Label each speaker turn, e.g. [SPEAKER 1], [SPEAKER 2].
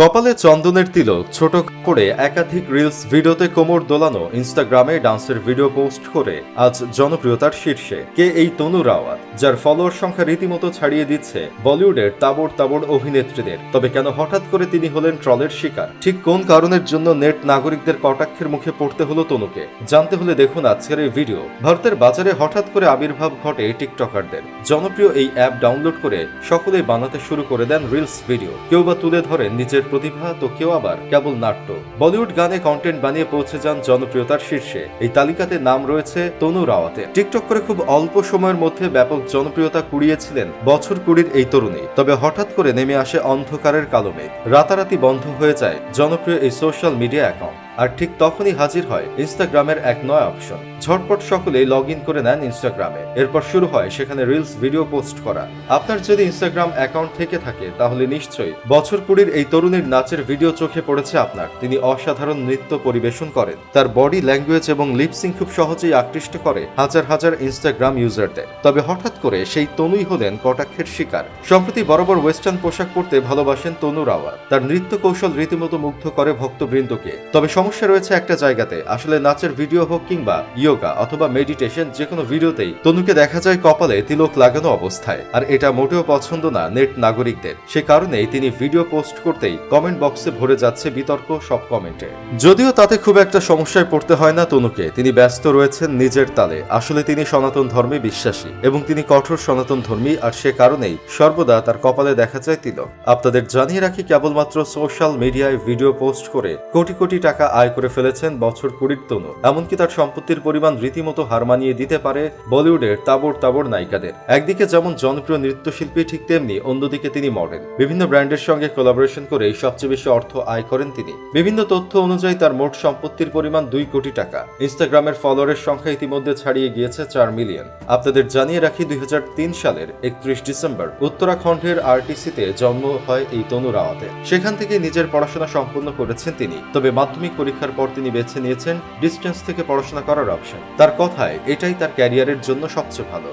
[SPEAKER 1] কপালে চন্দনের তিলক, ছোট করে একাধিক রিলস ভিডিওতে কোমর দোলানো, ইনস্টাগ্রামে ডান্সের ভিডিও পোস্ট করে আজ জনপ্রিয়তার শীর্ষে। কে এই তনু রাওয়াত, যার ফলোয়ার সংখ্যা রীতিমতো ছাড়িয়ে দিচ্ছে বলিউডের তাবড় তাবড় অভিনেত্রীদের। তবে কেন হঠাৎ করে তিনি হলেন ট্রলের শিকার? ঠিক কোন কারণের জন্য নেট নাগরিকদের কটাক্ষের মুখে পড়তে হলো তনুকে? জানতে হলে দেখুন আজকের এই ভিডিও। ভারতের বাজারে হঠাৎ করে আবির্ভাব ঘটে টিকটকারদের। জনপ্রিয় এই অ্যাপ ডাউনলোড করে সকলেই বানাতে শুরু করে দেন রিলস ভিডিও। কেউ বা তুলে ধরেন নিজের প্রতিভা, তো কেউ আবার কেবল নাট্য। বলিউড গানে কন্টেন্ট বানিয়ে পৌঁছে যান জনপ্রিয়তার শীর্ষে। এই তালিকাতে নাম রয়েছে তনু রাওয়াতের। টিকটক করে খুব অল্প সময়ের মধ্যে ব্যাপক জনপ্রিয়তা কুড়িয়েছিলেন বছর কুড়ির এই তরুণী। তবে হঠাৎ করে নেমে আসে অন্ধকারের কালো মেঘ। রাতারাতি বন্ধ হয়ে যায় জনপ্রিয় এই সোশ্যাল মিডিয়া অ্যাকাউন্ট। আর ঠিক তখনই হাজির হয় ইনস্টাগ্রামের এক নয়া অপশন। ঝটপট সকলেই লগ ইন করে নেন ইনস্টাগ্রামে। এরপর শুরু হয় সেখানে রিলস ভিডিও পোস্ট করা। আপনার যদি ইনস্টাগ্রাম অ্যাকাউন্ট থেকে থাকে তাহলে নিশ্চয়ই বছর কুড়ির এই তরুণীর নাচের ভিডিও চোখে পড়েছে আপনার। তিনি অসাধারণ নৃত্য পরিবেশন করেন। তার বডি ল্যাঙ্গুয়েজ এবং লিপসিং খুব সহজেই আকৃষ্ট করে হাজার হাজার ইনস্টাগ্রাম ইউজারদের। তবে হঠাৎ করে সেই তনুই হলেন কটাক্ষের শিকার। সম্প্রতি বরাবর ওয়েস্টার্ন পোশাক পরতে ভালোবাসেন তনু রাওয়াত। তার নৃত্য কৌশল রীতিমতো মুগ্ধ করে ভক্তবৃন্দকে। তবে সমস্যা রয়েছে একটা জায়গাতে। আসলে নাচের ভিডিও হোক কিংবা ইয়োগা অথবা মেডিটেশন, যে কোনো ভিডিওতেই তনুকে দেখা যায় কপালে তিলক লাগানো অবস্থায়। আর এটা মোটেও পছন্দ না নেট নাগরিকদের। সে কারণেই তিনি ভিডিও পোস্ট করতেই কমেন্ট বক্সে ভরে যাচ্ছে বিতর্ক সব কমেন্টে। যদিও তাতে খুব একটা সমস্যায় পড়তে হয় না তনুকে। তিনি ব্যস্ত রয়েছেন নিজের তালে। আসলে তিনি সনাতন ধর্মে বিশ্বাসী এবং তিনি কঠোর সনাতন ধর্মী, আর সে কারণেই সর্বদা তার কপালে দেখা যায় তিলক। আপনাদের জানিয়ে রাখি, কেবলমাত্র সোশ্যাল মিডিয়ায় ভিডিও পোস্ট করে কোটি কোটি টাকা আয় করে ফেলেছেন বছর কুড়ির তনু। এমনকি তার সম্পত্তির পরিমাণ রীতিমতো হার মানিয়ে দিতে পারে বলিউডের তাবড় তাবড় নায়িকাদের। একদিকে যেমন জনপ্রিয় নৃত্যশিল্পী, ঠিক তেমনি অন্যদিকে তিনি মডেল। বিভিন্ন ব্র্যান্ডের সঙ্গে কোলাবোরেশন করে সবচেয়ে বেশি অর্থ আয় করেন তিনি। বিভিন্ন তথ্য অনুযায়ী তার মোট সম্পত্তির পরিমাণ 2 কোটি টাকা। ইনস্টাগ্রামের ফলোয়ারের সংখ্যা ইতিমধ্যে ছাড়িয়ে গিয়েছে 4 মিলিয়ন। আপনাদের জানিয়ে রাখি, 2003 সালের 31 ডিসেম্বর উত্তরাখণ্ডের আরটিসিতে জন্ম হয় এই তনু রাওয়াতের। সেখান থেকে নিজের পড়াশোনা সম্পন্ন করেছেন তিনি। তবে মাধ্যমিক পরীক্ষার পর তিনি বেছে নিয়েছেন ডিস্টেন্স থেকে পড়াশোনা করার অপশন। তার কথায় এটাই তার ক্যারিয়ারের জন্য সবচেয়ে ভালো।